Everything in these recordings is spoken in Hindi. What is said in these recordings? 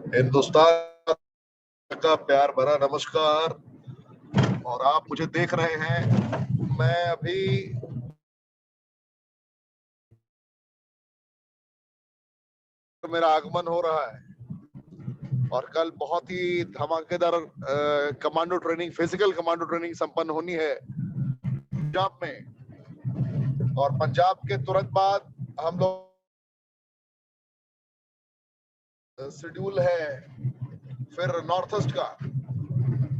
हिंदुस्तान का प्यार भरा नमस्कार। और आप मुझे देख रहे हैं, मैं अभी मेरा आगमन हो रहा है और कल बहुत ही धमाकेदार commando training, physical commando training संपन्न होनी है पंजाब में। और पंजाब के तुरंत बाद हम लोग शेड्यूल है फिर नॉर्थ ईस्ट का।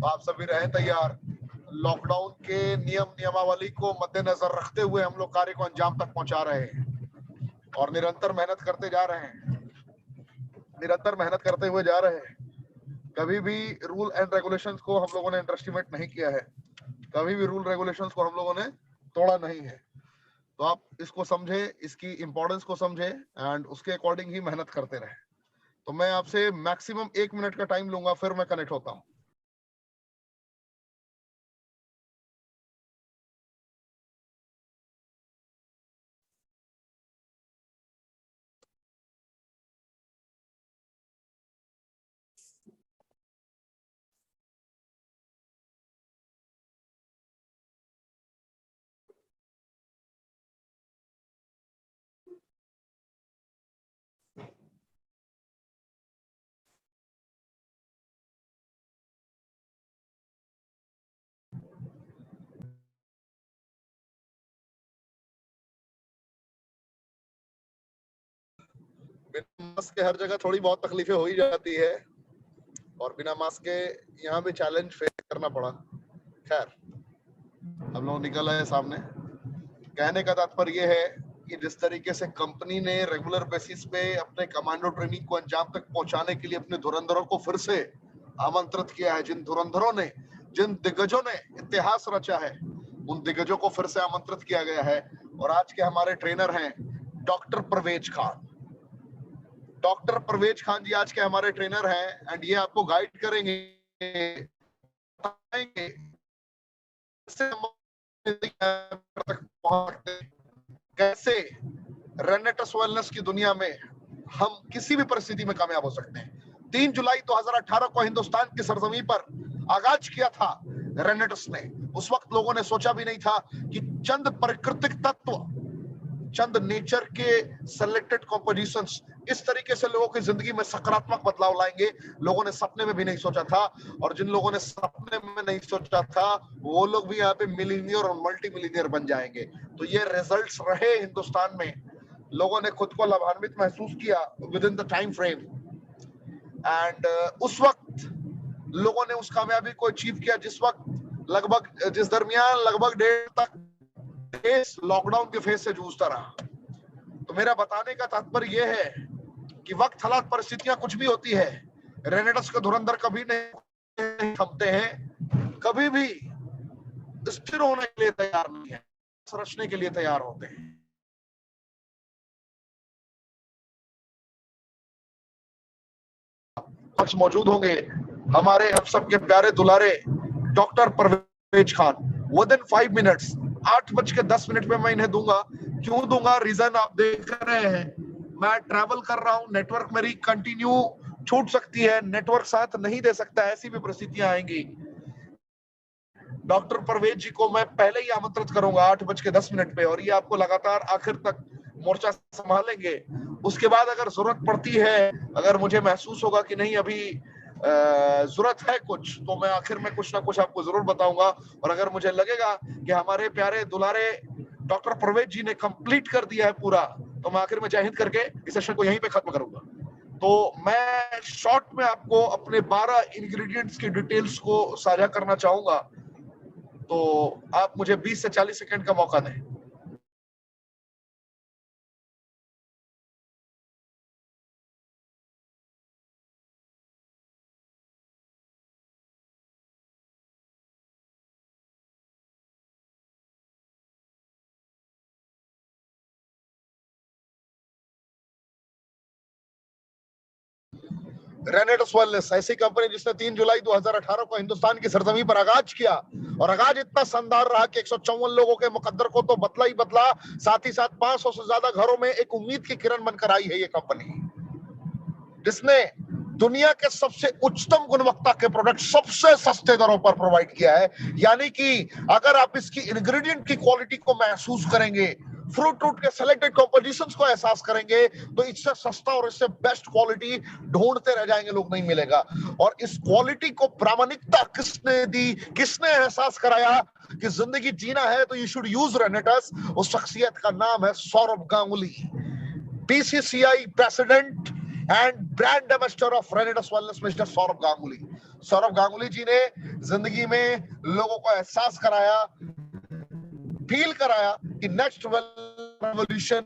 आप सभी रहें तैयार। लॉकडाउन के नियमावली को मद्देनजर रखते हुए हम लोग कार्य को अंजाम तक पहुंचा रहे हैं और निरंतर मेहनत करते जा रहे हैं, निरंतर मेहनत करते हुए जा रहे हैं। कभी भी रूल एंड रेगुलेशंस को हम लोगों ने अंडर एस्टिमेट नहीं किया है, कभी भी रूल रेगुलेशंस को हम लोगों ने तोड़ा नहीं है। तो आप इसको समझे, इसकी इंपॉर्टेंस को समझे एंड उसके अकॉर्डिंग ही मेहनत करते रहे। तो मैं आपसे मैक्सिमम 1 मिनट का टाइम लूंगा, फिर मैं कनेक्ट होता हूँ। बिना मास्क के हर जगह थोड़ी बहुत तकलीफें हो ही जाती है और बिना मास्क के यहाँ भी चैलेंज फेस करना पड़ा। खैर, हम लोग निकल आए सामने। कहने का तात्पर्य यह है कि जिस तरीके से कंपनी ने रेगुलर बेसिस पे अपने कमांडो ट्रेनिंग को अंजाम तक पहुंचाने के लिए अपने धुरंधरों को फिर से आमंत्रित किया है, जिन धुरंधरों ने, जिन दिग्गजों ने इतिहास रचा है, उन दिग्गजों को फिर से आमंत्रित किया गया है। और आज के हमारे ट्रेनर हैं डॉक्टर परवेज खान। डॉक्टर परवेज खान जी आज के हमारे ट्रेनर हैं एंड ये आपको गाइड करेंगे, बताएंगे कैसे रेनेटस वेलनेस की दुनिया में हम किसी भी परिस्थिति में कामयाब हो सकते हैं। 3 जुलाई 2018 को हिंदुस्तान की सरजमी पर आगाज किया था रेनेटस ने। उस वक्त लोगों ने सोचा भी नहीं था कि चंद प्राकृतिक तत्व, चंद नेचर के सेलेक्टेड कॉम्पोजिशंस इस तरीके से लोगों की जिंदगी में सकारात्मक बदलाव लाएंगे। लोगों ने सपने में भी नहीं सोचा था। और जिन लोगों ने सपने में नहीं सोचा था वो लोग भी यहाँ पे मिलीनियर और मल्टी मिलीनियर बन जाएंगे। तो ये रिजल्ट्स रहे हिंदुस्तान में। लोगों ने खुद को लाभान्वित महसूस किया with in the time frame and उस वक्त लोगों ने उस कामयाबी को अचीव किया जिस दरमियान लगभग 1.5 तक देश लॉकडाउन के फेज से जूझता रहा। तो मेरा बताने का तात्पर्य यह है कि वक्त, हालात, परिस्थितियां कुछ भी होती है, रेनेटस के धुरंधर कभी नहीं थमते हैं, कभी भी स्थिर होने के लिए तैयार नहीं है, रचने के लिए तैयार होते हैं। पक्ष मौजूद होंगे हमारे हम सबके प्यारे दुलारे doctor Parvez Khan. Within 5 minutes, 8:10 में मैं इन्हें दूंगा। क्यों दूंगा, रीजन आप देख रहे हैं। मैं ट्रैवल कर रहा हूं, नेटवर्क मेरी कंटिन्यू छूट सकती है, नेटवर्क साथ नहीं दे सकता, ऐसी भी परिस्थितियां आएंगी। डॉक्टर परवेज जी को मैं पहले ही आमंत्रित करूंगा 8:10 पे और ये आपको लगातार आखिर तक मोर्चा संभालेंगे। उसके बाद अगर जरूरत पड़ती है, अगर मुझे महसूस होगा कि नहीं अभी जरूरत है कुछ, तो मैं आखिर में कुछ ना कुछ आपको जरूर बताऊंगा। और अगर मुझे लगेगा कि हमारे प्यारे दुलारे डॉक्टर परवेज जी ने कंप्लीट कर दिया है पूरा, तो मैं आखिर में जय हिंद करके इस सेशन को यहीं पे खत्म करूंगा। तो मैं शॉर्ट में आपको अपने 12 इंग्रेडिएंट्स की डिटेल्स को साझा करना चाहूंगा। तो आप मुझे 20 से 40 सेकंड का मौका दें। रेनेटस वेलनेस ऐसी कंपनी जिसने 3 जुलाई 2018 को हिंदुस्तान की सरजमी पर आगाज किया और आगाज इतना शानदार रहा कि 154 लोगों के मुकद्दर को तो बदला ही बदला, साथ ही साथ 500 से ज्यादा घरों में एक उम्मीद की किरण बनकर आई है ये कंपनी, जिसने दुनिया के सबसे उच्चतम गुणवत्ता के प्रोडक्ट सबसे सस्ते दरों पर प्रोवाइड किया है। यानी कि अगर आप इसकी इंग्रेडिएंट की क्वालिटी को महसूस करेंगे, फ्रूट के सिलेक्टेड कंपोजिशंस को एहसास करेंगे, तो इससे सस्ता और इससे बेस्ट क्वालिटी ढूंढते रह जाएंगे, लोग नहीं मिलेगा। और इस क्वालिटी को प्रामाणिकता किसने दी, किसने एहसास कराया कि जिंदगी जीना है तो यू शुड यूज रेनेटस, उस शख्सियत का नाम है Saurabh Ganguly, BCCI president and brand ambassador of Renatus wellness, mister Saurabh Ganguly. Saurabh Ganguly ji ने जिंदगी में लोगों को एहसास कराया, फील कराया कि नेक्स्ट रेवोल्यूशन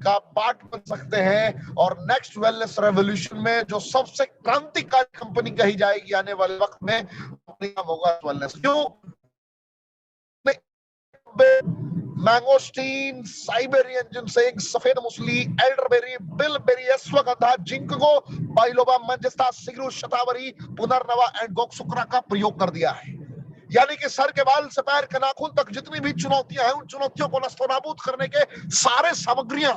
का पार्ट बन सकते हैं, और नेक्स्ट वेलनेस रेवोल्यूशन में जो सबसे क्रांतिकारी कंपनी कही जाएगी आने वाले वक्त में, नाम होगा वेलनेस। क्यों? मैंगोस्टीन, साइबेरियन जिनसेंग, सफेद मूसली, elderberry, bilberry, ashwagandha, ginkgo, biloba, manjistha, shigru, shatavari, punarnava and gokshura का प्रयोग कर दिया है। यानी कि सर के बाल से पैर के नाखून तक जितनी भी चुनौतियां हैं, उन चुनौतियों को नस्तनाबूद करने के सारे सामग्रियां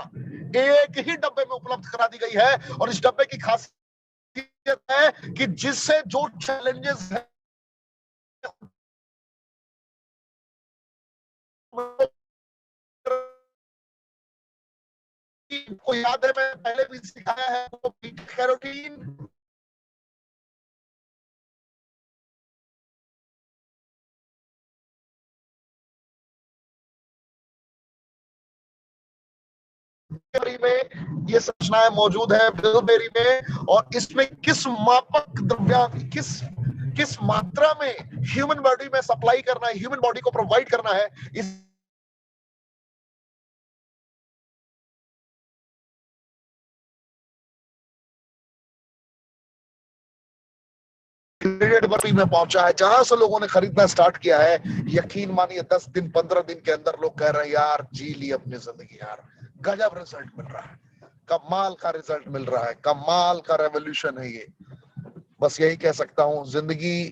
एक ही डब्बे में उपलब्ध करा दी गई है। और इस डब्बे की खासियत है कि जिससे जो चैलेंजेस है को याद है, मैं पहले भी सिखाया है, वो बीटा कैरोटीन, में ये सूचनाएं मौजूद है, बिलबेरी में। और इसमें किस मापक द्रव्या, किस मात्रा में ह्यूमन बॉडी में सप्लाई करना है, ह्यूमन बॉडी को प्रोवाइड करना है, इस में पहुंचा है, जहां से लोगों ने खरीदना स्टार्ट किया है। यकीन मानिए 10 दिन 15 दिन के अंदर लोग कह रहे हैं यार जी ली अपनी जिंदगी, यार गजब रिजल्ट मिल रहा है, कमाल का रिजल्ट मिल रहा है, कमाल का रेवोल्यूशन है ये। बस यही कह सकता हूं, जिंदगी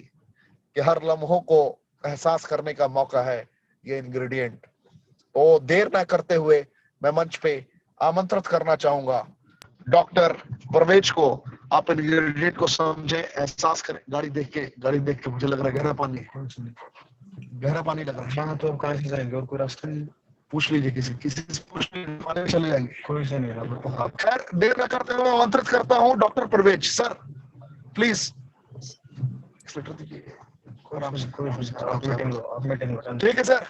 के हर लम्हों को एहसास करने का मौका है ये इंग्रेडिएंट। तो देर ना करते हुए मैं मंच पे आमंत्रित करना चाहूंगा डॉक्टर परवेज को। आप इंग्रेडिएंट को समझे, एहसास करें। गाड़ी देख के मुझे लग रहा है गहरा पानी लग रहा है। तो कहाँ से जाएंगे, और कोई रास्ता नहीं? पूछ लीजिए किसी से पूछ लीजिए, पानी में चले जाएंगे, कोई से नहीं। खैर देर न करते हुए आमंत्रित करता हूँ doctor Parvez sir, please letter दीजिए। ठीक है सर।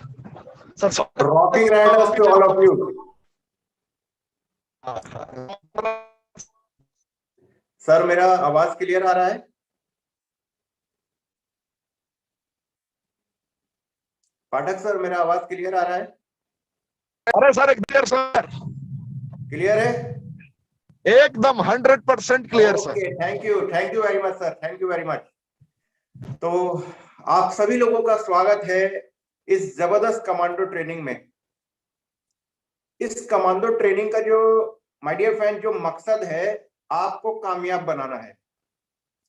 Rocking riders to all of you. Sir मेरा आवाज क्लियर आ रहा है? पाठक सर मेरा आवाज क्लियर आ रहा है? अरे सर क्लियर सर, क्लियर है एकदम 100% clear sir. Thank you very much sir, thank you very much. तो आप सभी लोगों का स्वागत है इस जबरदस्त कमांडो ट्रेनिंग में। इस कमांडो ट्रेनिंग का जो माय डियर फ्रेंड जो मकसद है, आपको कामयाब बनाना है,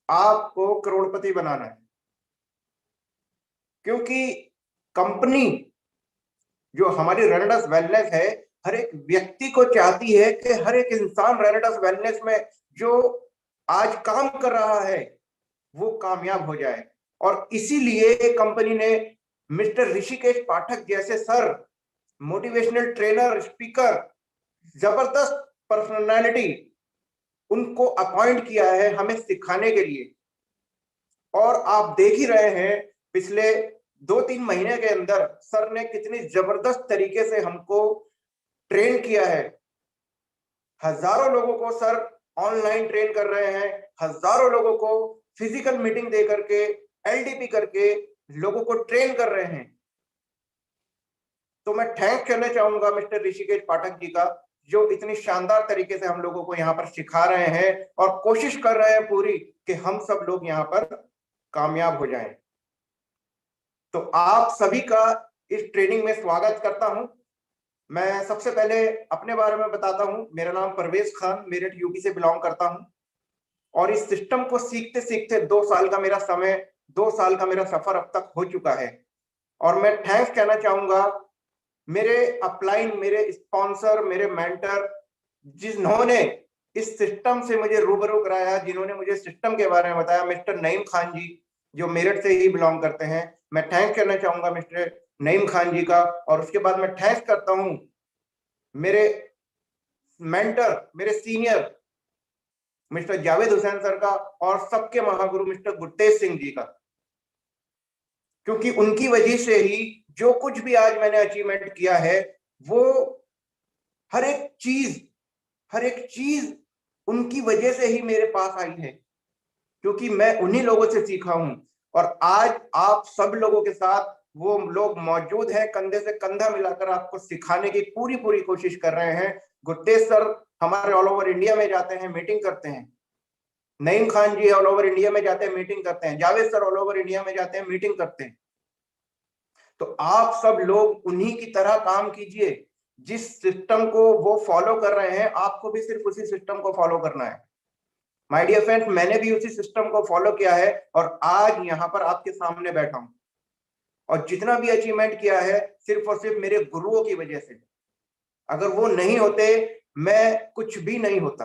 आपको करोड़पति बनाना है। क्योंकि कंपनी जो हमारी रेनेटस वेलनेस है, हर एक व्यक्ति को चाहती है कि हर एक इंसान रेनेटस वेलनेस में जो आज काम कर रहा है वो कामयाब हो जाए। और इसीलिए कंपनी ने मिस्टर ऋषिकेश पाठक जैसे सर, मोटिवेशनल ट्रेनर, स्पीकर, जबरदस्त पर्सनालिटी, उनको अपॉइंट किया है हमें सिखाने के लिए। और आप देख ही रहे हैं पिछले 2-3 महीने के अंदर सर ने कितनी जबरदस्त तरीके से हमको ट्रेन किया है। हजारों लोगों को सर ऑनलाइन ट्रेन कर रहे हैं, हजारों लोगों को फिजिकल मीटिंग दे करके, एलडीपी करके लोगों को ट्रेन कर रहे हैं। तो मैं थैंक करना चाहूंगा मिस्टर ऋषिकेश पाठक जी का, जो इतनी शानदार तरीके से हम लोगों को यहाँ पर सिखा रहे हैं और कोशिश कर रहे हैं पूरी कि हम सब लोग यहाँ पर कामयाब हो जाएं। तो आप सभी का इस ट्रेनिंग में स्वागत करता हूं। मैं सबसे पहले अपने बारे में बताता हूं। मेरा नाम परवेज खान, मेरठ यूपी से बिलोंग करता हूं। और इस सिस्टम को सीखते सीखते 2 साल का मेरा समय, 2 साल का मेरा सफर अब तक हो चुका है। और मैं थैंक्स कहना चाहूंगा मेरे अपलाइन, मेरे स्पॉन्सर, मेरे मेंटर, जिन्होंने इस सिस्टम से मुझे रूबरू कराया, जिन्होंने मुझे सिस्टम के बारे में बताया, मिस्टर नईम खान जी, जो मेरठ से ही बिलोंग करते हैं। मैं थैंक्स करना चाहूंगा मिस्टर नईम खान जी का। और उसके बाद मैं थैंक्स करता हूं मेरे मेंटर, मेरे senior mister Javed Hussain sir का, और सबके महागुरु मिस्टर गुरतेज सिंह जी का, क्योंकि उनकी वजह से ही जो कुछ भी आज मैंने अचीवमेंट किया है, वो हर एक चीज उनकी वजह से ही मेरे पास आई है, क्योंकि मैं उन्हीं लोगों से सीखा हूं। और आज आप सब लोगों के साथ वो लोग मौजूद हैं, कंधे से कंधा मिलाकर आपको सिखाने की पूरी पूरी कोशिश कर रहे हैं। गुरतेज सर हमारे ऑल ओवर इंडिया में जाते हैं, मीटिंग करते हैं। नईम खान जी ऑल ओवर इंडिया में जाते हैं, मीटिंग करते हैं। Javed sir all over India में जाते हैं, मीटिंग करते हैं। तो आप सब लोग उन्हीं की तरह काम कीजिए। जिस सिस्टम को वो फॉलो कर रहे हैं, आपको भी सिर्फ उसी सिस्टम को फॉलो करना है। माय डियर फ्रेंड्स, मैंने भी उसी सिस्टम को फॉलो किया है और आज यहाँ पर आपके सामने बैठा हूं। और जितना भी अचीवमेंट किया है, सिर्फ और सिर्फ मेरे गुरुओं की वजह से। अगर वो नहीं होते, मैं कुछ भी नहीं होता।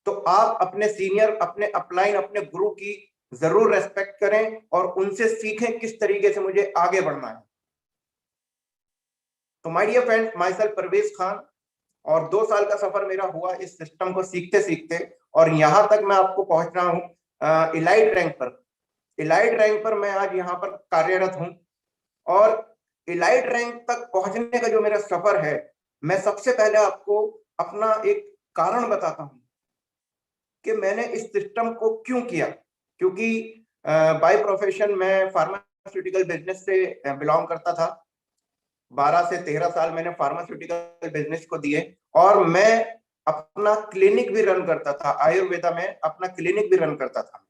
तो आप अपने सीनियर, अपने अपलाइन, अपने गुरु की जरूर रेस्पेक्ट करें और उनसे सीखें किस तरीके से मुझे आगे बढ़ना है। तो my dear friends, myself Parvez Khan, और 2 साल का सफर मेरा हुआ इस सिस्टम को सीखते सीखते, और यहां तक मैं आपको पहुंच रहा हूं इलाइट रैंक पर। इलाइट रैंक पर मैं आज यहाँ पर कार्यरत हूं। और इलाइट रैंक तक पहुंचने का जो मेरा सफर है, मैं सबसे पहले आपको अपना एक कारण बताता हूं कि मैंने इस सिस्टम को क्यों किया। क्योंकि बाय प्रोफेशन मैं फार्मास्यूटिकल बिजनेस से बिलोंग करता था। 12 से 13 साल मैंने फार्मास्यूटिकल बिजनेस को दिए, और मैं अपना क्लिनिक भी रन करता था। आयुर्वेदा में अपना क्लिनिक भी रन करता था।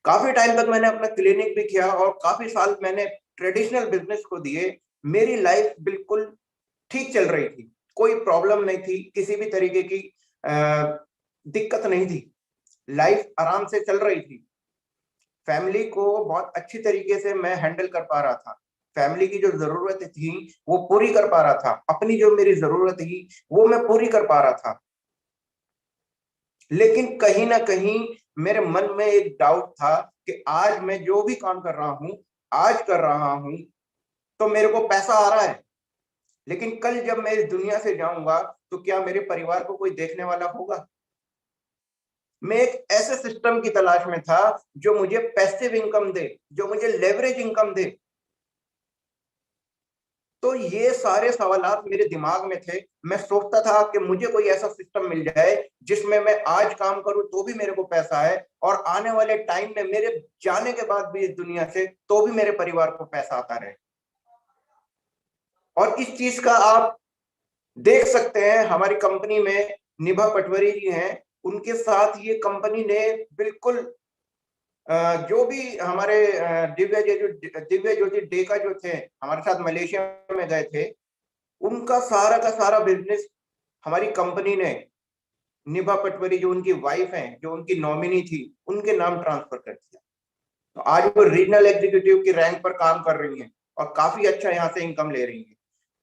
काफी टाइम तक मैंने अपना क्लिनिक भी किया और काफी साल मैंने ट्रेडिशनल बिजनेस को दिए। मेरी लाइफ बिल्कुल ठीक चल रही थी, कोई प्रॉब्लम नहीं थी, किसी भी तरीके की दिक्कत नहीं थी। लाइफ आराम से चल रही थी। फैमिली को बहुत अच्छी तरीके से मैं हैंडल कर पा रहा था। फैमिली की जो जरूरत थी वो पूरी कर पा रहा था। अपनी जो मेरी जरूरत थी वो मैं पूरी कर पा रहा था। लेकिन कहीं ना कहीं मेरे मन में एक डाउट था कि आज मैं जो भी काम कर रहा हूं, आज कर रहा हूं, तो मेरे को पैसा आ रहा है, लेकिन कल जब मैं इस दुनिया से जाऊंगा तो क्या मेरे परिवार को कोई देखने वाला होगा? मैं एक ऐसे सिस्टम की तलाश में था जो मुझे पैसिव इनकम दे, जो मुझे लेवरेज इनकम दे। तो ये सारे सवालात मेरे दिमाग में थे। मैं सोचता था कि मुझे कोई ऐसा सिस्टम मिल जाए जिसमें मैं आज काम करूं तो भी मेरे को पैसा है, और आने वाले टाइम में मेरे जाने के बाद भी इस दुनिया से तो भी मेरे परिवार को पैसा आता रहे। और इस चीज का आप देख सकते हैं, हमारी कंपनी में निभा पटवारी जी हैं, उनके साथ ये कंपनी ने बिल्कुल जो भी हमारे दिव्य ज्योति डेका जो थे, हमारे साथ मलेशिया में गए थे, उनका सारा का सारा बिजनेस हमारी कंपनी ने निभा पटवारी, जो उनकी वाइफ हैं, जो उनकी नॉमिनी थी, उनके नाम ट्रांसफर कर दिया। तो आज वो रीजनल एग्जीक्यूटिव की रैंक पर काम कर रही हैं और काफी अच्छा यहाँ से इनकम ले रही हैं।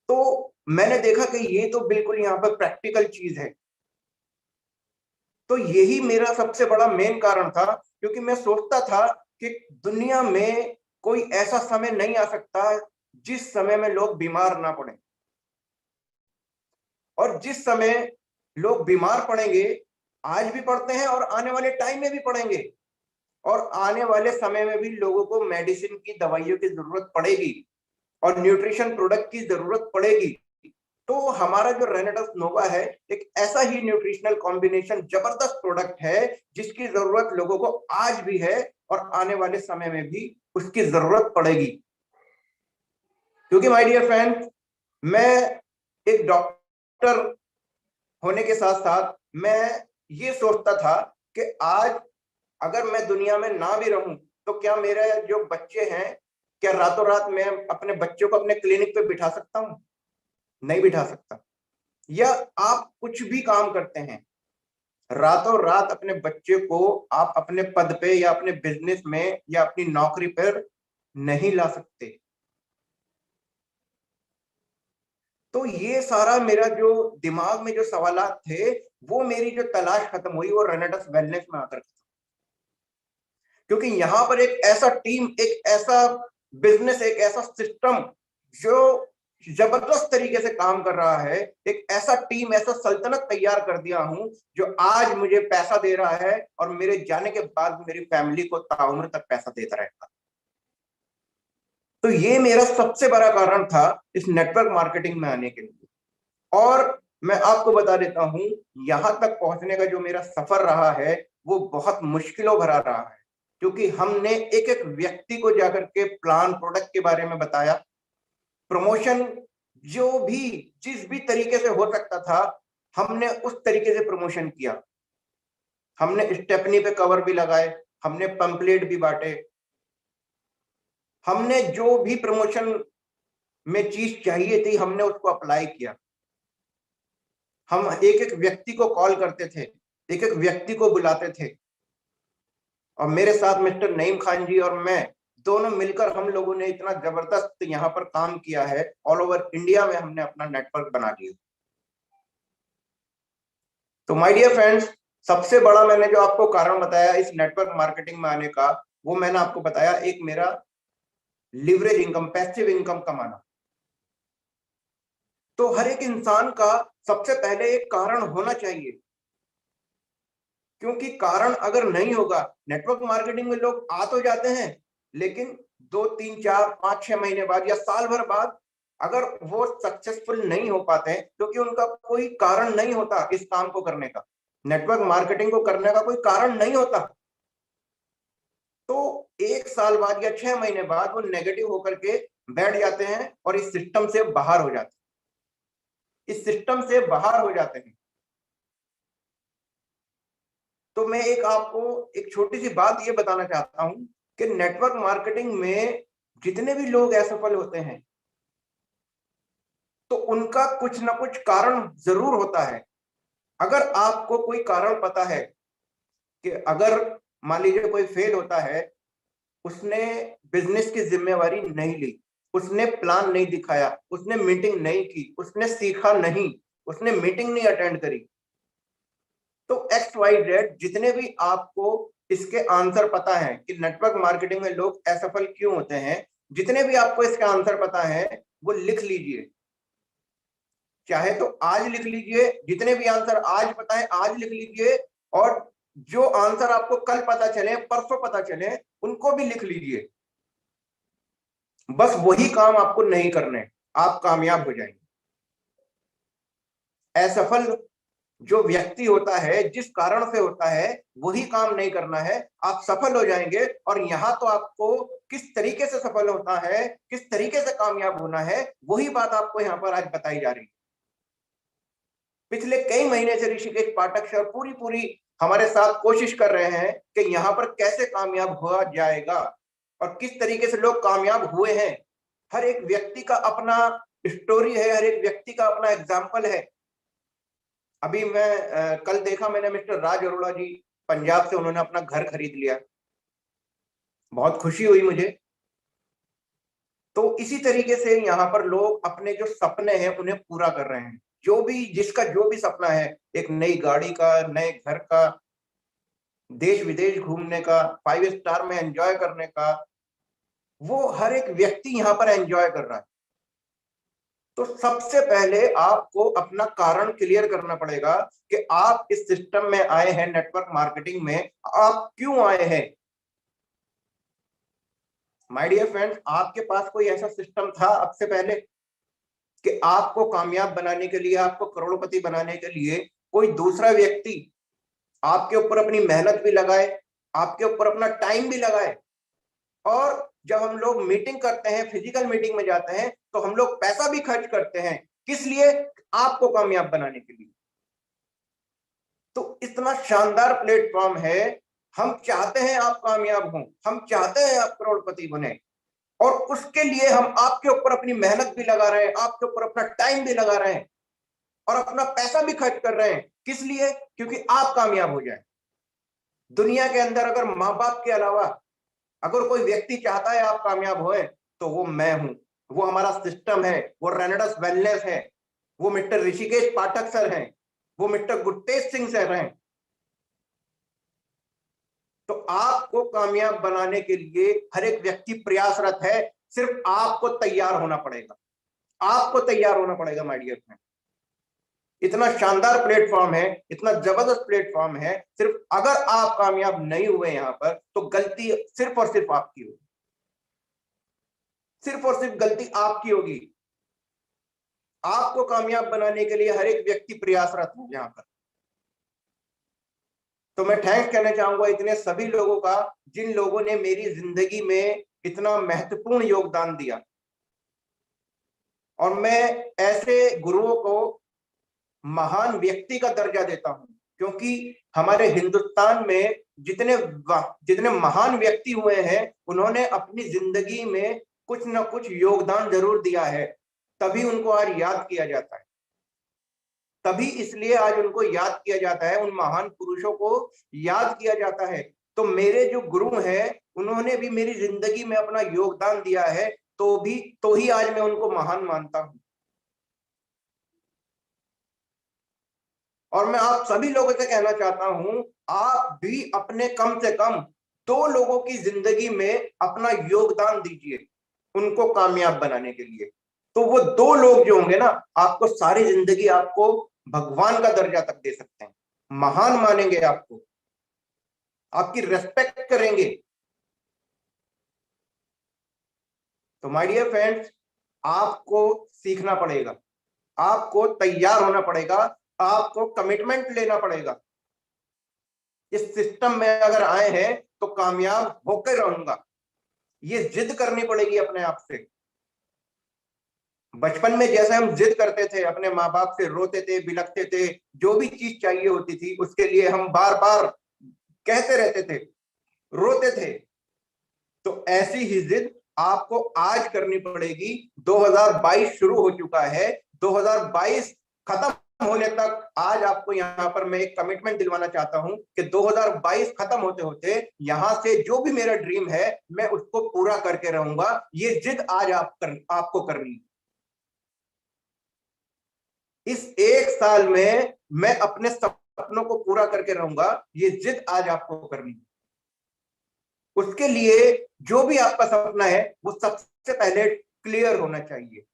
तो मैंने देखा कि ये तो बिल्कुल यहाँ पर प्रैक्टिकल चीज है। तो यही मेरा सबसे बड़ा मेन कारण था, क्योंकि मैं सोचता था कि दुनिया में कोई ऐसा समय नहीं आ सकता जिस समय में लोग बीमार ना पड़े। और जिस समय लोग बीमार पड़ेंगे, आज भी पड़ते हैं और आने वाले टाइम में भी पड़ेंगे, और आने वाले समय में भी लोगों को मेडिसिन की, दवाइयों की जरूरत पड़ेगी और न्यूट्रिशन प्रोडक्ट की जरूरत पड़ेगी। तो हमारा जो रेनेडस नोवा है, एक ऐसा ही न्यूट्रिशनल कॉम्बिनेशन, जबरदस्त प्रोडक्ट है जिसकी जरूरत लोगों को आज भी है और आने वाले समय में भी उसकी जरूरत पड़ेगी। क्योंकि माय डियर फ्रेंड, मैं एक डॉक्टर होने के साथ साथ मैं ये सोचता था कि आज अगर मैं दुनिया में ना भी रहूं तो क्या मेरे जो बच्चे हैं, क्या रातों रात मैं अपने बच्चों को अपने क्लिनिक पे बिठा सकता हूं? नहीं बिठा सकता। या आप कुछ भी काम करते हैं, रातों रात अपने बच्चे को आप अपने पद पे या अपने बिजनेस में या अपनी नौकरी पर नहीं ला सकते। तो ये सारा मेरा जो दिमाग में जो सवालात थे, वो मेरी जो तलाश खत्म हुई वो रेनेडस वेलनेस में आकर, क्योंकि यहां पर एक ऐसा टीम, एक ऐसा बिजनेस, एक ऐसा सिस्टम जो जबरदस्त तरीके से काम कर रहा है, एक ऐसा टीम, ऐसा सल्तनत तैयार कर दिया हूं जो आज मुझे पैसा दे रहा है और मेरे जाने के बाद मेरी फैमिली को ताउम्र तक पैसा देता रहेगा। तो ये मेरा सबसे बड़ा कारण था इस नेटवर्क मार्केटिंग में आने के लिए। और मैं आपको बता देता हूं, यहां तक पहुंचने का जो मेरा सफर रहा है वो बहुत मुश्किलों भरा रहा है, क्योंकि हमने एक एक व्यक्ति को जाकर के प्लान, प्रोडक्ट के बारे में बताया, प्रमोशन जो भी जिस भी तरीके से हो सकता था हमने उस तरीके से प्रमोशन किया। हमने स्टेपनी पे कवर भी लगाए, हमने पंपलेट भी बांटे, हमने जो भी प्रमोशन में चीज चाहिए थी हमने उसको अप्लाई किया। हम एक एक व्यक्ति को कॉल करते थे, एक एक व्यक्ति को बुलाते थे, और मेरे साथ मिस्टर नईम खान जी और मैं दोनों मिलकर हम लोगों ने इतना जबरदस्त यहाँ पर काम किया है। ऑल ओवर इंडिया में हमने अपना नेटवर्क बना लिया। तो माय डियर फ्रेंड्स, सबसे बड़ा मैंने जो आपको कारण बताया इस नेटवर्क मार्केटिंग में आने का, वो मैंने आपको बताया, एक मेरा लिवरेज इनकम, पैसिव इनकम कमाना। तो हर एक इंसान का सबसे पहले एक कारण होना चाहिए, क्योंकि कारण अगर नहीं होगा, नेटवर्क मार्केटिंग में लोग आ तो जाते हैं लेकिन 2 3 4 5 6 महीने बाद या साल भर बाद अगर वो सक्सेसफुल नहीं हो पाते हैं, क्योंकि उनका कोई कारण नहीं होता इस काम को करने का, नेटवर्क मार्केटिंग को करने का कोई कारण नहीं होता। तो 1 साल बाद या 6 महीने बाद वो नेगेटिव होकर के बैठ जाते हैं और इस सिस्टम से बाहर हो जाते हैं, इस सिस्टम से बाहर हो जाते हैं। तो मैं एक आपको एक छोटी सी बात ये बताना चाहता हूं कि नेटवर्क मार्केटिंग में जितने भी लोग असफल होते हैं तो उनका कुछ ना कुछ कारण जरूर होता है। अगर आपको कोई कारण पता है कि अगर मान लीजिए कोई फेल होता है, उसने बिजनेस की जिम्मेवारी नहीं ली, उसने प्लान नहीं दिखाया, उसने मीटिंग नहीं की, उसने सीखा नहीं, उसने मीटिंग नहीं अटेंड करी, तो एक्स वाई जेड जितने भी आपको इसके आंसर पता है कि नेटवर्क मार्केटिंग में लोग असफल क्यों होते हैं, जितने भी आपको इसका आंसर पता है वो लिख लीजिए। चाहे तो आज लिख लीजिए, जितने भी आंसर आज पता है आज लिख लीजिए, और जो आंसर आपको कल पता चले, परसों पता चले, उनको भी लिख लीजिए। बस वही काम आपको नहीं करने, आप कामयाब हो जाएंगे। असफल जो व्यक्ति होता है, जिस कारण से होता है, वही काम नहीं करना है, आप सफल हो जाएंगे। और यहां तो आपको किस तरीके से सफल होता है, किस तरीके से कामयाब होना है, वही बात आपको यहां पर आज बताई जा रही है। पिछले कई महीने से ऋषिकेश पाठक सर पूरी पूरी हमारे साथ कोशिश कर रहे हैं कि यहाँ पर कैसे कामयाब हुआ जाएगा और किस तरीके से लोग कामयाब हुए हैं। हर एक व्यक्ति का अपना स्टोरी है, हर एक व्यक्ति का अपना एग्जाम्पल है। अभी मैं कल देखा मैंने मिस्टर राज अरोड़ा जी, पंजाब से, उन्होंने अपना घर खरीद लिया, बहुत खुशी हुई मुझे। तो इसी तरीके से यहाँ पर लोग अपने जो सपने हैं उन्हें पूरा कर रहे हैं। जो भी जिसका जो भी सपना है, एक नई गाड़ी का, नए घर का, देश विदेश घूमने का, 5 स्टार में एंजॉय करने का, वो हर एक व्यक्ति यहाँ पर एंजॉय कर रहा है। तो सबसे पहले आपको अपना कारण क्लियर करना पड़ेगा कि आप इस सिस्टम में आए हैं, नेटवर्क मार्केटिंग में आप क्यों आए हैं। माय डियर फ्रेंड्स, आपके पास कोई ऐसा सिस्टम था अब से पहले कि आपको कामयाब बनाने के लिए, आपको करोड़पति बनाने के लिए कोई दूसरा व्यक्ति आपके ऊपर अपनी मेहनत भी लगाए, आपके ऊपर अपना टाइम भी लगाए, और जब हम लोग मीटिंग करते हैं, फिजिकल मीटिंग में जाते हैं, तो हम लोग पैसा भी खर्च करते हैं, किस लिए? आपको कामयाब बनाने के लिए। तो इतना शानदार प्लेटफॉर्म है, हम चाहते हैं आप कामयाब हों, हम चाहते हैं आप करोड़पति बने, और उसके लिए हम आपके ऊपर अपनी मेहनत भी लगा रहे हैं, आपके ऊपर अपना टाइम भी लगा रहे हैं, और अपना पैसा भी खर्च कर रहे हैं। किस लिए? क्योंकि आप कामयाब हो जाए। दुनिया के अंदर अगर माँ बाप के अलावा अगर कोई व्यक्ति चाहता है आप कामयाब होए, तो वो मैं हूं, वो हमारा सिस्टम है, वो रेनेडस वेलनेस है। वो मिस्टर ऋषिकेश पाठक सर हैं, वो मिस्टर गुरतेज सिंह सर हैं। तो आपको कामयाब बनाने के लिए हर एक व्यक्ति प्रयासरत है, सिर्फ आपको तैयार होना पड़ेगा, आपको तैयार होना पड़ेगा माय डियर फ्रेंड। इतना शानदार प्लेटफॉर्म है, इतना जबरदस्त प्लेटफॉर्म है, सिर्फ अगर आप कामयाब नहीं हुए यहां पर तो गलती सिर्फ और सिर्फ आपकी होगी, सिर्फ और सिर्फ गलती आपकी होगी। आपको कामयाब बनाने के लिए हर एक व्यक्ति प्रयासरत है यहां पर। तो मैं थैंक्स कहना चाहूंगा इतने सभी लोगों का जिन लोगों ने मेरी जिंदगी में इतना महत्वपूर्ण योगदान दिया। और मैं ऐसे गुरुओं को महान व्यक्ति का दर्जा देता हूं, क्योंकि हमारे हिंदुस्तान में जितने जितने महान व्यक्ति हुए हैं उन्होंने अपनी जिंदगी में कुछ ना कुछ योगदान जरूर दिया है, तभी उनको आज याद किया जाता है, तभी इसलिए आज उनको याद किया जाता है, उन महान पुरुषों को याद किया जाता है। तो मेरे जो गुरु हैं उन्होंने भी मेरी जिंदगी में अपना योगदान दिया है, तो ही आज मैं उनको महान मानता हूं। और मैं आप सभी लोगों से कहना चाहता हूं, आप भी अपने कम से कम 2 लोगों की जिंदगी में अपना योगदान दीजिए उनको कामयाब बनाने के लिए। तो वो 2 लोग जो होंगे ना, आपको सारी जिंदगी आपको भगवान का दर्जा तक दे सकते हैं, महान मानेंगे आपको, आपकी रेस्पेक्ट करेंगे। तो माय डियर फ्रेंड्स, आपको सीखना पड़ेगा, आपको तैयार होना पड़ेगा, आपको कमिटमेंट लेना पड़ेगा। इस सिस्टम में अगर आए हैं तो कामयाब होकर रहूंगा, ये जिद करनी पड़ेगी अपने आप से। बचपन में जैसे हम जिद करते थे, अपने माँ बाप से रोते थे, बिलखते थे, जो भी चीज चाहिए होती थी उसके लिए हम बार बार कहते रहते थे, रोते थे। तो ऐसी ही जिद आपको आज करनी पड़ेगी। 2022 शुरू हो चुका है, 2022 खत्म होने तक आज आपको यहाँ पर मैं एक कमिटमेंट दिलवाना चाहता हूं कि 2022 खत्म होते होते यहां से जो भी मेरा ड्रीम है मैं उसको पूरा करके रहूंगा। ये जिद आज आपको करनी है। इस 1 साल में मैं अपने सपनों को पूरा करके रहूंगा, ये जिद आज आपको करनी है। उसके लिए जो भी आपका सपना है वो सबसे पहले क्लियर होना चाहिए।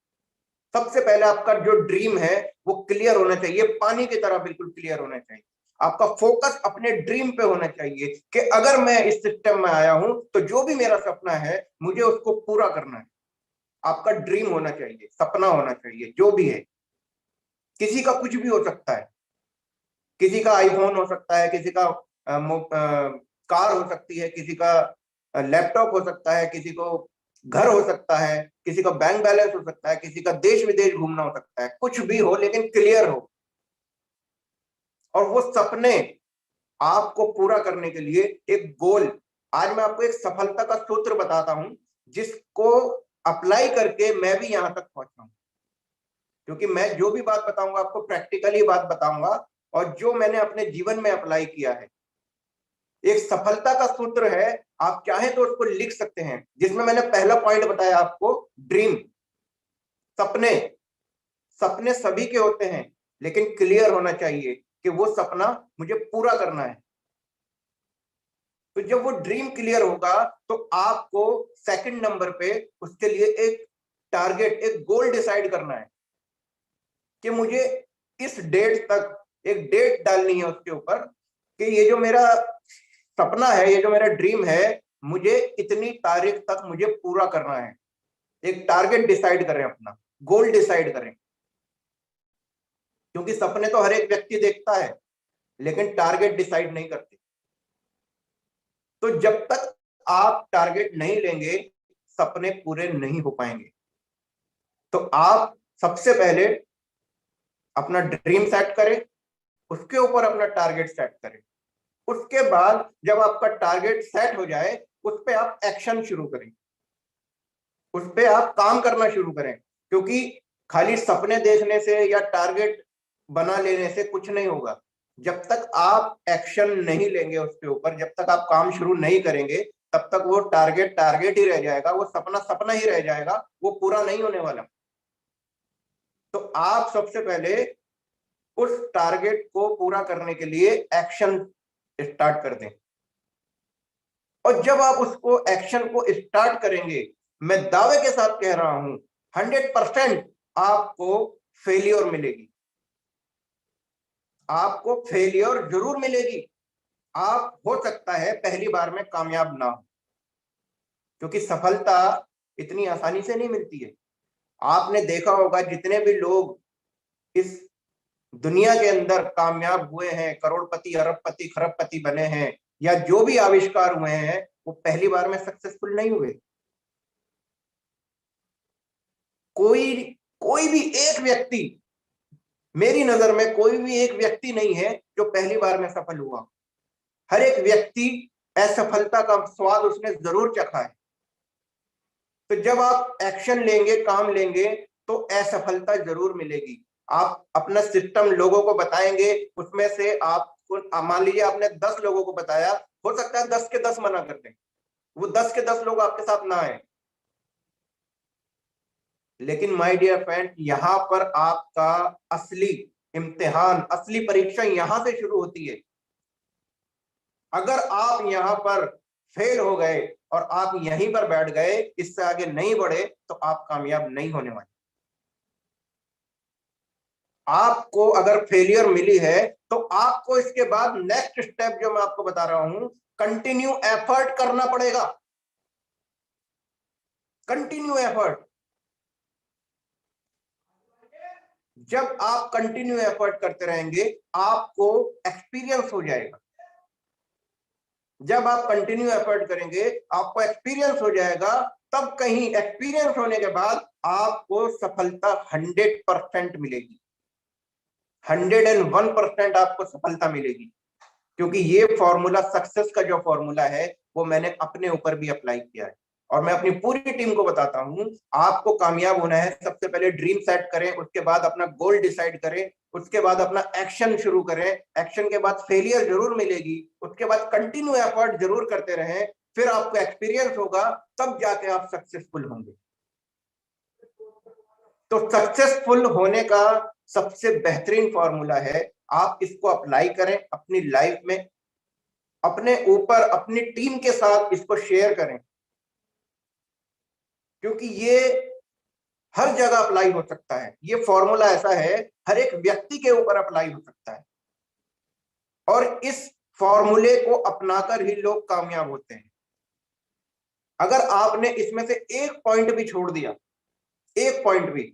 सबसे पहले आपका जो ड्रीम है वो क्लियर होना चाहिए, पानी की तरह बिल्कुल क्लियर होना चाहिए। आपका फोकस अपने ड्रीम पे होना चाहिए कि अगर मैं इस सिस्टम में आया हूं तो जो भी मेरा सपना है मुझे उसको पूरा करना है। आपका ड्रीम होना चाहिए, सपना होना चाहिए, जो भी है। किसी का कुछ भी हो सकता है, किसी का आईफोन हो सकता है, किसी का कार हो सकती है, किसी का लैपटॉप हो सकता है, किसी को घर हो सकता है, किसी का बैंक बैलेंस हो सकता है, किसी का देश विदेश घूमना हो सकता है, कुछ भी हो लेकिन क्लियर हो। और वो सपने आपको पूरा करने के लिए एक गोल, आज मैं आपको एक सफलता का सूत्र बताता हूं जिसको अप्लाई करके मैं भी यहां तक पहुंचा हूं। क्योंकि मैं जो भी बात बताऊंगा आपको प्रैक्टिकली बात बताऊंगा और जो मैंने अपने जीवन में अप्लाई किया है। एक सफलता का सूत्र है, आप चाहें तो उसको लिख सकते हैं, जिसमें मैंने पहला पॉइंट बताया आपको, ड्रीम, सपने। सपने सभी के होते हैं लेकिन क्लियर होना चाहिए कि वो सपना मुझे पूरा करना है। तो जब वो ड्रीम क्लियर होगा तो आपको सेकंड नंबर पे उसके लिए एक टारगेट, एक गोल डिसाइड करना है कि मुझे इस डेट तक एक डेट डालनी है उसके ऊपर कि ये जो मेरा सपना है, ये जो मेरा ड्रीम है, मुझे इतनी तारीख तक मुझे पूरा करना है। एक टारगेट डिसाइड करें, अपना गोल डिसाइड करें। क्योंकि सपने तो हर एक व्यक्ति देखता है लेकिन टारगेट डिसाइड नहीं करते। तो जब तक आप टारगेट नहीं लेंगे सपने पूरे नहीं हो पाएंगे। तो आप सबसे पहले अपना ड्रीम सेट करें, उसके ऊपर अपना टारगेट सेट करें। उसके बाद जब आपका टारगेट सेट हो जाए उस पे आप एक्शन शुरू करें, उस पे आप काम करना शुरू करें। क्योंकि खाली सपने देखने से या टारगेट बना लेने से कुछ नहीं होगा। जब तक आप एक्शन नहीं लेंगे उसके ऊपर, जब तक आप काम शुरू नहीं करेंगे, तब तक वो टारगेट टारगेट ही रह जाएगा, वो सपना सपना ही रह जाएगा, वो पूरा नहीं होने वाला। तो आप सबसे पहले उस टारगेट को पूरा करने के लिए एक्शन स्टार्ट कर दें। और जब आप उसको एक्शन को स्टार्ट करेंगे, मैं दावे के साथ कह रहा हूं 100% आपको फेलियर मिलेगी, आपको फेलियर जरूर मिलेगी। आप हो सकता है पहली बार में कामयाब ना हो, क्योंकि सफलता इतनी आसानी से नहीं मिलती है। आपने देखा होगा जितने भी लोग इस दुनिया के अंदर कामयाब हुए हैं, करोड़पति, अरबपति, खरबपति बने हैं, या जो भी आविष्कार हुए हैं, वो पहली बार में सक्सेसफुल नहीं हुए। कोई कोई भी एक व्यक्ति, मेरी नजर में कोई भी एक व्यक्ति नहीं है जो पहली बार में सफल हुआ। हर एक व्यक्ति असफलता का स्वाद उसने जरूर चखा है। तो जब आप एक्शन लेंगे, काम लेंगे, तो असफलता जरूर मिलेगी। आप अपना सिस्टम लोगों को बताएंगे, उसमें से आपको, मान लीजिए आपने 10 लोगों को बताया, हो सकता है 10 के 10 मना कर दें, वो 10 के 10 लोग आपके साथ ना आए। लेकिन माय डियर फ्रेंड, यहां पर आपका असली इम्तिहान, असली परीक्षा यहां से शुरू होती है। अगर आप यहां पर फेल हो गए और आप यहीं पर बैठ गए, इससे आगे नहीं बढ़े, तो आप कामयाब नहीं होने वाले। आपको अगर फेलियर मिली है, तो आपको इसके बाद नेक्स्ट स्टेप जो मैं आपको बता रहा हूं, कंटिन्यू एफर्ट करना पड़ेगा। Continue effort. जब आप कंटिन्यू एफर्ट करते रहेंगे, आपको एक्सपीरियंस हो जाएगा। जब आप कंटिन्यू एफर्ट करेंगे, आपको एक्सपीरियंस हो जाएगा। तब कहीं एक्सपीरियंस होने के बाद आपको सफलता 100% मिलेगी। 101% आपको सफलता मिलेगी। क्योंकि ये फॉर्मूला, सक्सेस का जो फॉर्मूला है, वो मैंने अपने ऊपर भी अप्लाई किया है और मैं अपनी पूरी टीम को बताता हूं। आपको कामयाब होना है, सबसे पहले ड्रीम सेट करें, उसके बाद अपना गोल डिसाइड करें, उसके बाद अपना एक्शन शुरू करें। एक्शन के बाद फेलियर जरूर मिलेगी, उसके बाद कंटिन्यू एफर्ट जरूर करते रहें, फिर आपको एक्सपीरियंस होगा, तब जाके आप सक्सेसफुल होंगे। तो सक्सेसफुल होने का सबसे बेहतरीन फॉर्मूला है, आप इसको अप्लाई करें अपनी लाइफ में, अपने ऊपर, अपनी टीम के साथ इसको शेयर करें, क्योंकि ये हर जगह अप्लाई हो सकता है। ये फॉर्मूला ऐसा है, हर एक व्यक्ति के ऊपर अप्लाई हो सकता है, और इस फॉर्मूले को अपनाकर ही लोग कामयाब होते हैं। अगर आपने इसमें से एक पॉइंट भी छोड़ दिया, एक पॉइंट भी,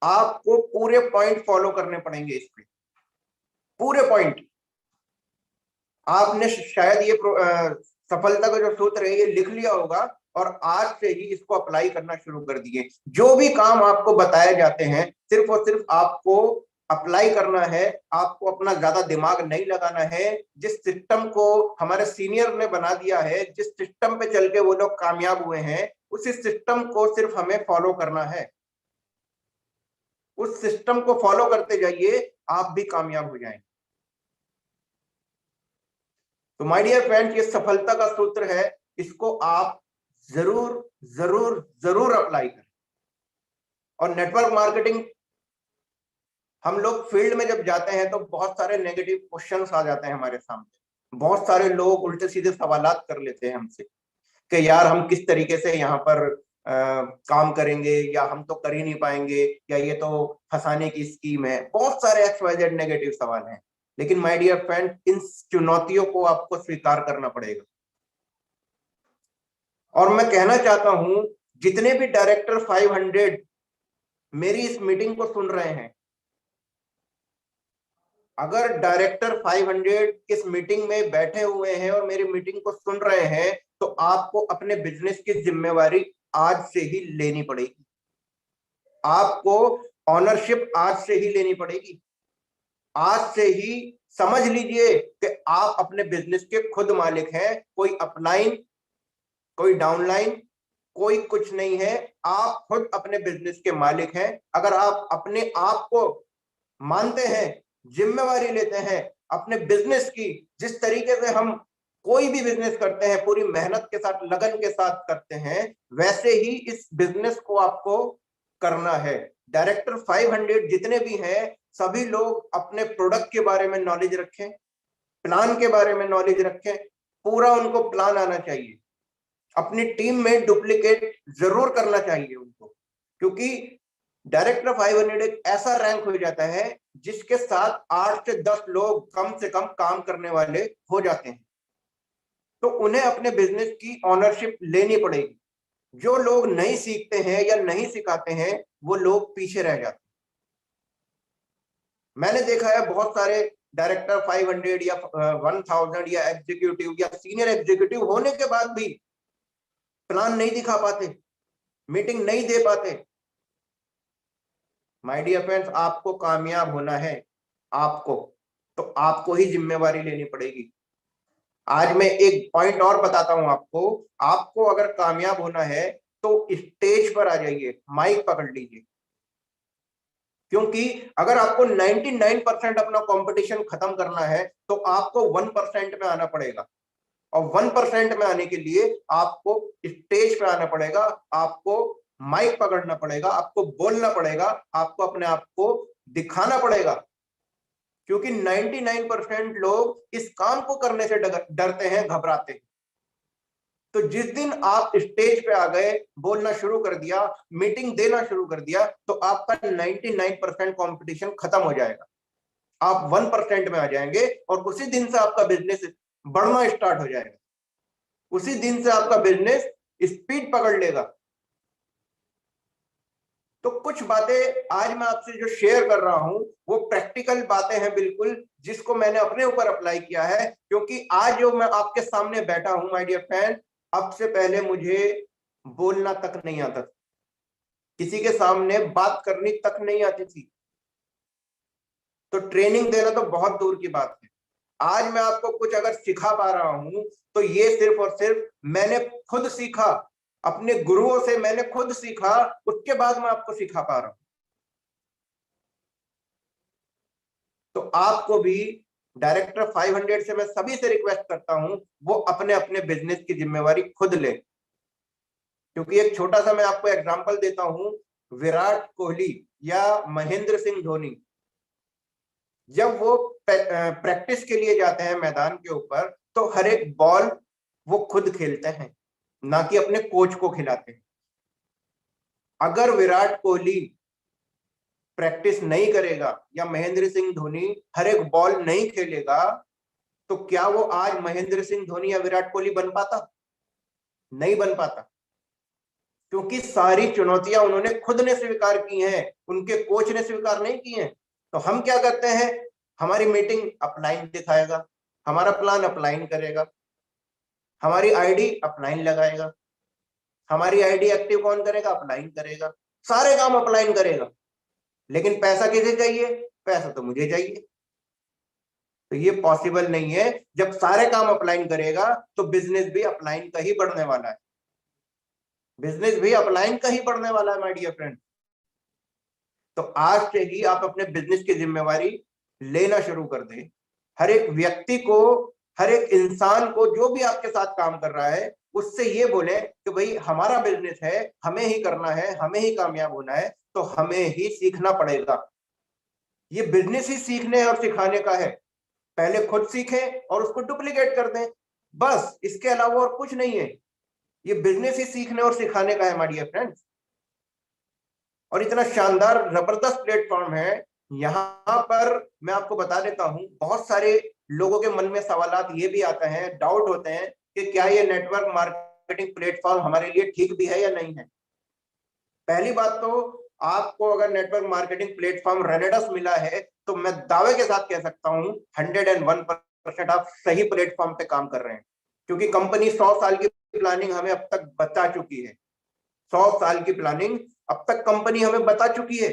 आपको पूरे पॉइंट फॉलो करने पड़ेंगे इस पे, पूरे पॉइंट। आपने शायद ये सफलता का जो सूत्र है ये लिख लिया होगा, और आज से ही इसको अप्लाई करना शुरू कर दिए। जो भी काम आपको बताए जाते हैं, सिर्फ और सिर्फ आपको अप्लाई करना है, आपको अपना ज्यादा दिमाग नहीं लगाना है। जिस सिस्टम को हमारे सीनियर ने बना दिया है, जिस सिस्टम पे चल के वो लोग कामयाब हुए हैं, उसी सिस्टम को सिर्फ हमें फॉलो करना है। उस सिस्टम को फॉलो करते जाइए, आप भी कामयाब हो जाएंगे। तो माय डियर फ्रेंड्स, ये सफलता का सूत्र है, इसको आप जरूर जरूर जरूर अप्लाई करें। और नेटवर्क मार्केटिंग, हम लोग फील्ड में जब जाते हैं तो बहुत सारे नेगेटिव क्वेश्चंस आ जाते हैं हमारे सामने। बहुत सारे लोग उल्टे सीधे सवालात कर लेते हैं हमसे कि यार हम किस तरीके से यहाँ पर काम करेंगे, या हम तो कर ही नहीं पाएंगे, या ये तो फंसाने की स्कीम है। बहुत सारे XYZ नेगेटिव सवाल हैं। लेकिन माय डियर फ्रेंड, इन चुनौतियों को आपको स्वीकार करना पड़ेगा। और मैं कहना चाहता हूं, जितने भी डायरेक्टर 500 मेरी इस मीटिंग को सुन रहे हैं, अगर डायरेक्टर 500 इस मीटिंग में बैठे हुए हैं और मेरी मीटिंग को सुन रहे हैं, तो आपको अपने बिजनेस की जिम्मेवारी आज से ही लेनी पड़ेगी। आपको ऑनरशिप आज से ही लेनी पड़ेगी। आज से ही समझ लीजिए कि आप अपने बिजनेस के खुद मालिक हैं। कोई अपलाइन, कोई डाउनलाइन, कोई कुछ नहीं है। आप खुद अपने बिजनेस के मालिक हैं। अगर आप अपने आप को मानते हैं, जिम्मेवारी लेते हैं अपने बिजनेस की, जिस तरीके से हम कोई भी बिजनेस करते हैं पूरी मेहनत के साथ, लगन के साथ करते हैं, वैसे ही इस बिजनेस को आपको करना है। डायरेक्टर 500 जितने भी हैं, सभी लोग अपने प्रोडक्ट के बारे में नॉलेज रखें, प्लान के बारे में नॉलेज रखें, पूरा उनको प्लान आना चाहिए। अपनी टीम में डुप्लीकेट जरूर करना चाहिए उनको, क्योंकि डायरेक्टर 500 एक ऐसा रैंक हो जाता है जिसके साथ 8 से 10 लोग कम से कम काम करने वाले हो जाते हैं। तो उन्हें अपने बिजनेस की ऑनरशिप लेनी पड़ेगी। जो लोग नहीं सीखते हैं या नहीं सिखाते हैं, वो लोग पीछे रह जाते हैं। मैंने देखा है बहुत सारे डायरेक्टर 500 या 1000 या एग्जीक्यूटिव या सीनियर एग्जीक्यूटिव होने के बाद भी प्लान नहीं दिखा पाते, मीटिंग नहीं दे पाते। माय डियर फ्रेंड्स, आपको कामयाब होना है, आपको तो आपको ही जिम्मेवारी लेनी पड़ेगी। आज मैं एक पॉइंट और बताता हूं आपको। आपको अगर कामयाब होना है तो स्टेज पर आ जाइए, माइक पकड़ लीजिए, क्योंकि अगर आपको 99% अपना कंपटीशन खत्म करना है तो आपको 1% में आना पड़ेगा। और 1% में आने के लिए आपको स्टेज पे आना पड़ेगा, आपको माइक पकड़ना पड़ेगा, आपको बोलना पड़ेगा, आपको अपने आप को दिखाना पड़ेगा। क्योंकि 99% लोग इस काम को करने से डरते हैं, घबराते हैं। तो जिस दिन आप स्टेज पे आ गए, बोलना शुरू कर दिया, मीटिंग देना शुरू कर दिया, तो आपका 99% कंपटीशन खत्म हो जाएगा। आप 1% में आ जाएंगे और उसी दिन से आपका बिजनेस बढ़ना स्टार्ट हो जाएगा। उसी दिन से आपका बिजनेस स्पीड पकड़ लेगा। तो कुछ बातें आज मैं आपसे जो शेयर कर रहा हूं वो प्रैक्टिकल बातें हैं बिल्कुल, जिसको मैंने अपने ऊपर अप्लाई किया है। क्योंकि आज जो मैं आपके सामने बैठा हूं माय डियर फ्रेंड, अब से पहले मुझे बोलना तक नहीं आता था, किसी के सामने बात करनी तक नहीं आती थी, तो ट्रेनिंग देना तो बहुत दूर की बात है। आज मैं आपको कुछ अगर सिखा पा रहा हूं तो ये सिर्फ और सिर्फ मैंने खुद सीखा, अपने गुरुओं से मैंने खुद सीखा, उसके बाद मैं आपको सिखा पा रहा हूं। तो आपको भी डायरेक्टर 500 से मैं सभी से रिक्वेस्ट करता हूं, वो अपने अपने बिजनेस की जिम्मेवारी खुद ले। क्योंकि एक छोटा सा मैं आपको एग्जांपल देता हूं, विराट कोहली या महेंद्र सिंह धोनी, जब वो प्रैक्टिस के लिए जाते हैं मैदान के ऊपर, तो हर एक बॉल वो खुद खेलते हैं, ना कि अपने कोच को खिलाते हैं। अगर विराट कोहली प्रैक्टिस नहीं करेगा या महेंद्र सिंह धोनी हर एक बॉल नहीं खेलेगा, तो क्या वो आज महेंद्र सिंह धोनी या विराट कोहली बन पाता? नहीं बन पाता, क्योंकि सारी चुनौतियां उन्होंने खुद ने स्वीकार की हैं, उनके कोच ने स्वीकार नहीं की हैं। तो हम क्या करते हैं, हमारी मीटिंग अपलाइन दिखाएगा, हमारा प्लान अपलाइन करेगा, हमारी आईडी अपलाइन लगाएगा, हमारी आईडी एक्टिव कौन करेगा? अपलाइन करेगा, सारे काम अपलाइन करेगा। लेकिन पैसा किसे चाहिए? पैसा तो मुझे चाहिए। तो ये पॉसिबल नहीं है। जब सारे काम अपलाइन करेगा तो बिजनेस भी अपलाइन का ही बढ़ने वाला है, बिजनेस भी अपलाइन का ही बढ़ने वाला है माय डियर फ्रेंड। तो आज से ही आप अपने बिजनेस की जिम्मेवारी लेना शुरू कर दें। हर एक व्यक्ति को, हर एक इंसान को जो भी आपके साथ काम कर रहा है, उससे ये बोले कि भाई हमारा बिजनेस है, हमें ही करना है, हमें ही कामयाब होना है, तो हमें ही सीखना पड़ेगा। ये बिजनेस ही सीखने और सिखाने का है। पहले खुद सीखें और उसको डुप्लीकेट कर दें, बस, इसके अलावा और कुछ नहीं है। ये बिजनेस ही सीखने और सिखाने का है माय डियर फ्रेंड्स। और इतना शानदार जबरदस्त प्लेटफॉर्म है। यहाँ पर मैं आपको बता देता हूँ, बहुत सारे लोगों के मन में सवालात ये भी आते हैं, डाउट होते हैं कि क्या ये नेटवर्क मार्केटिंग प्लेटफॉर्म हमारे लिए ठीक भी है या नहीं है। पहली बात तो, आपको अगर नेटवर्क मार्केटिंग प्लेटफॉर्म रेनेडस मिला है तो मैं दावे के साथ कह सकता हूं 101% आप सही प्लेटफॉर्म पे काम कर रहे हैं। क्योंकि कंपनी 100 साल की प्लानिंग हमें अब तक बता चुकी है, 100 साल की प्लानिंग अब तक कंपनी हमें बता चुकी है,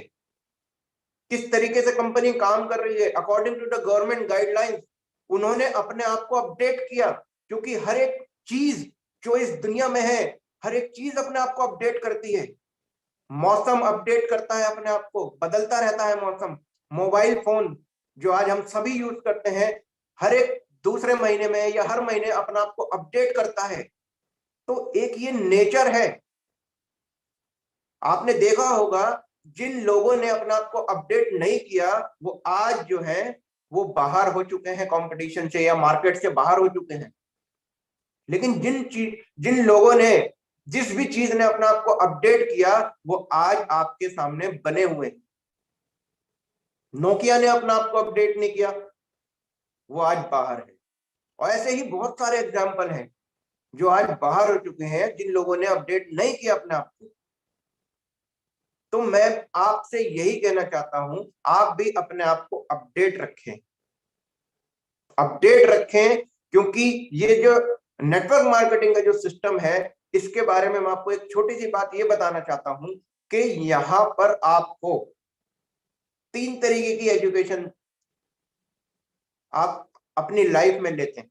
किस तरीके से कंपनी काम कर रही है according to the government guidelines. उन्होंने अपने आप को अपडेट किया, क्योंकि हर एक चीज जो इस दुनिया में है, हर एक चीज अपने आप को अपडेट करती है। मौसम अपडेट करता है अपने आप को, बदलता रहता है मौसम। मोबाइल फोन जो आज हम सभी यूज करते हैं, हर एक दूसरे महीने में या हर महीने अपने आप को अपडेट करता है। तो एक ये नेचर है। आपने देखा होगा जिन लोगों ने अपने आप को अपडेट नहीं किया वो आज जो है वो बाहर हो चुके हैं कंपटीशन से या मार्केट से बाहर हो चुके हैं। लेकिन जिन लोगों ने जिस भी चीज ने अपने आप को अपडेट किया वो आज आपके सामने बने हुए हैं। नोकिया ने अपने आप को अपडेट नहीं किया, वो आज बाहर है। और ऐसे ही बहुत सारे एग्जाम्पल हैं जो आज बाहर हो चुके हैं जिन लोगों ने अपडेट नहीं किया अपने आप को। तो मैं आपसे यही कहना चाहता हूं, आप भी अपने आप को अपडेट रखें, अपडेट रखें, क्योंकि ये जो नेटवर्क मार्केटिंग का जो सिस्टम है इसके बारे में मैं आपको एक छोटी सी बात ये बताना चाहता हूं कि यहां पर आपको 3 तरीके की एजुकेशन आप अपनी लाइफ में लेते हैं।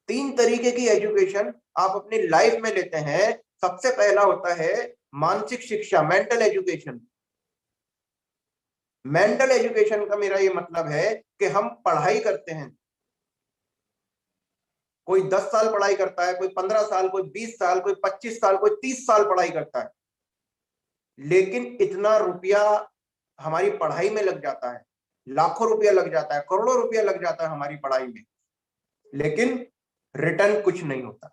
3 तरीके की एजुकेशन आप अपनी लाइफ में लेते हैं। सबसे पहला होता है मानसिक शिक्षा, मेंटल एजुकेशन। मेंटल एजुकेशन का मेरा ये मतलब है कि हम पढ़ाई करते हैं, कोई 10 साल पढ़ाई करता है, कोई 15 साल, कोई 20 साल, कोई 25 साल, कोई 30 साल पढ़ाई करता है, लेकिन इतना रुपया हमारी पढ़ाई में लग जाता है, लाखों रुपया लग जाता है, करोड़ों रुपया लग जाता है हमारी पढ़ाई में, लेकिन रिटर्न कुछ नहीं होता।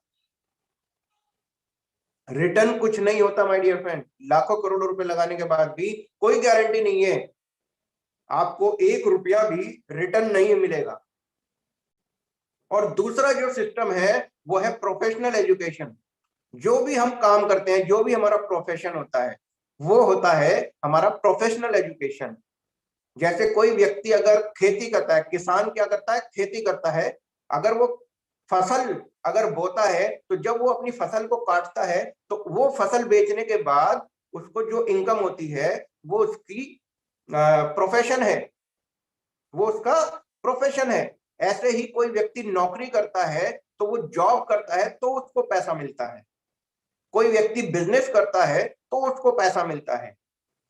रिटर्न कुछ नहीं होता माय डियर फ्रेंड। लाखों करोड़ों रुपए लगाने के बाद भी कोई गारंटी नहीं है आपको 1 रुपया भी रिटर्न नहीं मिलेगा। और दूसरा जो सिस्टम है वो है प्रोफेशनल एजुकेशन। जो भी हम काम करते हैं, जो भी हमारा प्रोफेशन होता है, वो होता है हमारा प्रोफेशनल एजुकेशन। जैसे कोई व्यक्ति अगर खेती करता है, किसान क्या करता है, खेती करता है, अगर वो फसल अगर बोता है तो जब वो अपनी फसल को काटता है तो वो फसल बेचने के बाद उसको जो इनकम होती है वो उसकी प्रोफेशन है, वो उसका प्रोफेशन है। ऐसे ही कोई व्यक्ति नौकरी करता है तो वो जॉब करता है तो उसको पैसा मिलता है। कोई व्यक्ति बिजनेस करता है तो उसको पैसा मिलता है।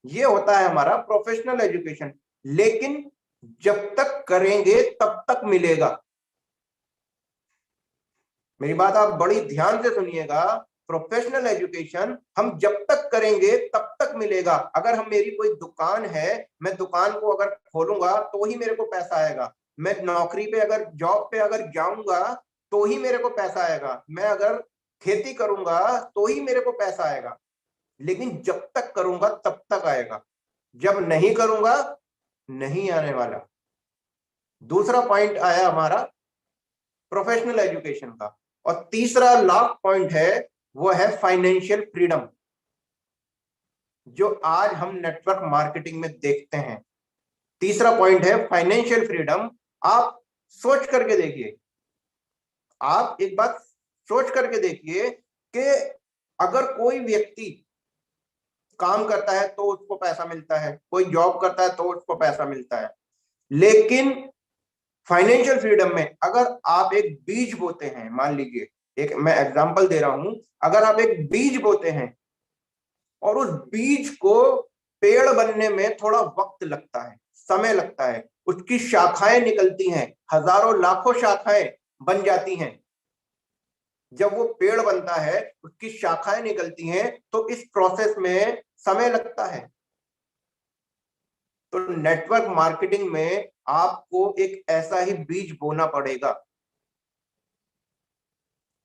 ये होता है हमारा प्रोफेशनल एजुकेशन। लेकिन जब तक करेंगे तब तक मिलेगा। मेरी बात आप बड़ी ध्यान से सुनिएगा। प्रोफेशनल एजुकेशन हम जब तक करेंगे तब तक मिलेगा। अगर हम मेरी कोई दुकान है, मैं दुकान को अगर खोलूंगा तो ही मेरे को पैसा आएगा। मैं नौकरी पे अगर जॉब पे अगर जाऊंगा तो ही मेरे को पैसा आएगा। मैं अगर खेती करूंगा तो ही मेरे को पैसा आएगा। लेकिन जब तक करूंगा तब तक आएगा, जब नहीं करूंगा नहीं आने वाला। दूसरा पॉइंट आया हमारा प्रोफेशनल एजुकेशन का। और तीसरा लास्ट पॉइंट है वो है फाइनेंशियल फ्रीडम, जो आज हम नेटवर्क मार्केटिंग में देखते हैं। तीसरा पॉइंट है फाइनेंशियल फ्रीडम। आप सोच करके देखिए, आप एक बात सोच करके देखिए कि अगर कोई व्यक्ति काम करता है तो उसको पैसा मिलता है, कोई जॉब करता है तो उसको पैसा मिलता है, लेकिन फाइनेंशियल फ्रीडम में अगर आप एक बीज बोते हैं, मान लीजिए, एक मैं एग्जांपल दे रहा हूं, अगर आप एक बीज बोते हैं और उस बीज को पेड़ बनने में थोड़ा वक्त लगता है, समय लगता है, उसकी शाखाएं निकलती हैं, हजारों लाखों शाखाएं बन जाती हैं। जब वो पेड़ बनता है, उसकी शाखाएं निकलती हैं, तो इस प्रोसेस में समय लगता है। तो नेटवर्क मार्केटिंग में आपको एक ऐसा ही बीज बोना पड़ेगा।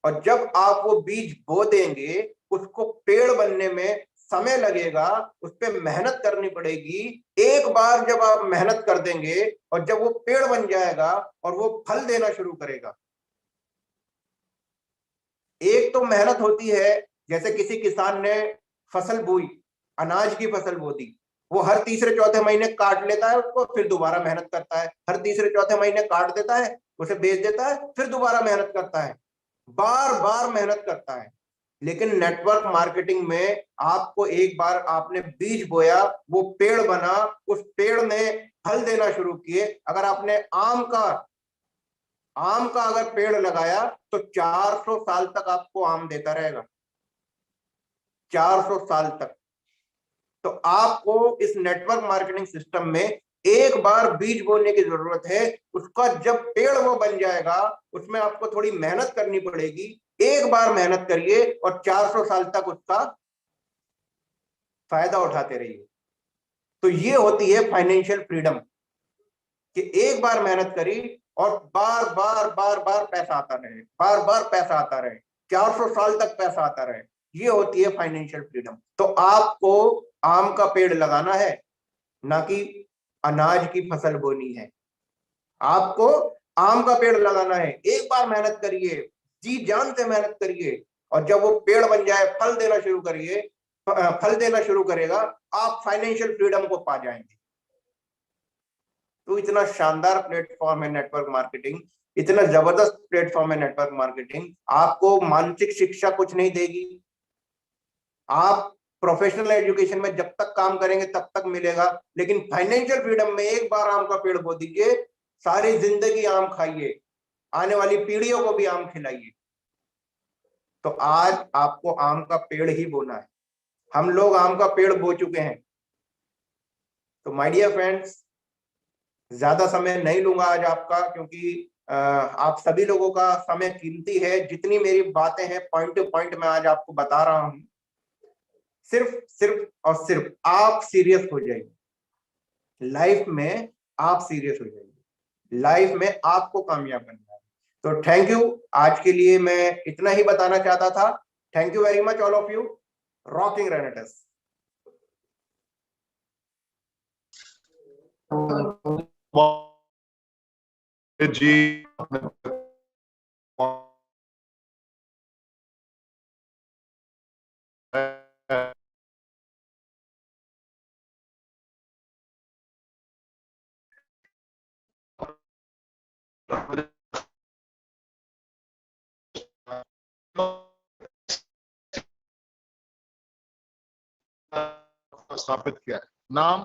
और जब आप वो बीज बो देंगे, उसको पेड़ बनने में समय लगेगा, उस पर मेहनत करनी पड़ेगी। एक बार जब आप मेहनत कर देंगे और जब वो पेड़ बन जाएगा और वो फल देना शुरू करेगा। एक तो मेहनत होती है, जैसे किसी किसान ने फसल बोई, अनाज की फसल बो दी, वो हर तीसरे चौथे महीने काट लेता है उसको, फिर दोबारा मेहनत करता है, हर तीसरे चौथे महीने काट देता है, उसे बेच देता है, फिर दोबारा मेहनत करता है, बार बार मेहनत करता है। लेकिन नेटवर्क मार्केटिंग में आपको एक बार आपने बीज बोया, वो पेड़ बना, उस पेड़ ने फल देना शुरू किए। अगर आपने आम का अगर पेड़ लगाया तो 400 साल तक आपको आम देता रहेगा, 400 साल तक। तो आपको इस नेटवर्क मार्केटिंग सिस्टम में एक बार बीज बोने की जरूरत है। उसका जब पेड़ वो बन जाएगा, उसमें आपको थोड़ी मेहनत करनी पड़ेगी। एक बार मेहनत करिए और 400 साल तक उसका फायदा उठाते रहिए। तो ये होती है फाइनेंशियल फ्रीडम, कि एक बार मेहनत करी और बार बार बार बार पैसा आता रहे, बार बार पैसा आता रहे, 400 साल तक पैसा आता रहे। ये होती है फाइनेंशियल फ्रीडम। तो आपको आम का पेड़ लगाना है, ना कि अनाज की फसल बोनी है। आपको आम का पेड़ लगाना है, एक बार मेहनत करिए, जी जान से मेहनत करिए, और जब वो पेड़ बन जाए, फल देना शुरू करेगा, आप फाइनेंशियल फ्रीडम को पा जाएंगे। तो इतना शानदार प्लेटफॉर्म है नेटवर्क मार्केटिंग, इतना जबरदस्त प्लेटफॉर्म है नेटवर्क मार्केटिंग। आपको मानसिक शिक्षा कुछ नहीं देगी, आप प्रोफेशनल एजुकेशन में जब तक काम करेंगे तब तक मिलेगा, लेकिन फाइनेंशियल फ्रीडम में एक बार आम का पेड़ बो दीजिए, सारी जिंदगी आम खाइए, आने वाली पीढ़ियों को भी आम खिलाइए। तो आज आपको आम का पेड़ ही बोना है। हम लोग आम का पेड़ बो चुके हैं। तो माय डियर फ्रेंड्स, ज्यादा समय नहीं लूंगा आज आपका, क्योंकि आप सभी लोगों का समय कीमती है। जितनी मेरी बातें हैं पॉइंट टू पॉइंट मैं आज आपको बता रहा हूं। सिर्फ और सिर्फ आप सीरियस हो जाइए लाइफ में, आप सीरियस हो जाइए लाइफ में, आपको कामयाब बनना है। तो थैंक यू, आज के लिए मैं इतना ही बताना चाहता था। Thank you very much all of you. Rocking Renatus. जी स्थापित किया है। नाम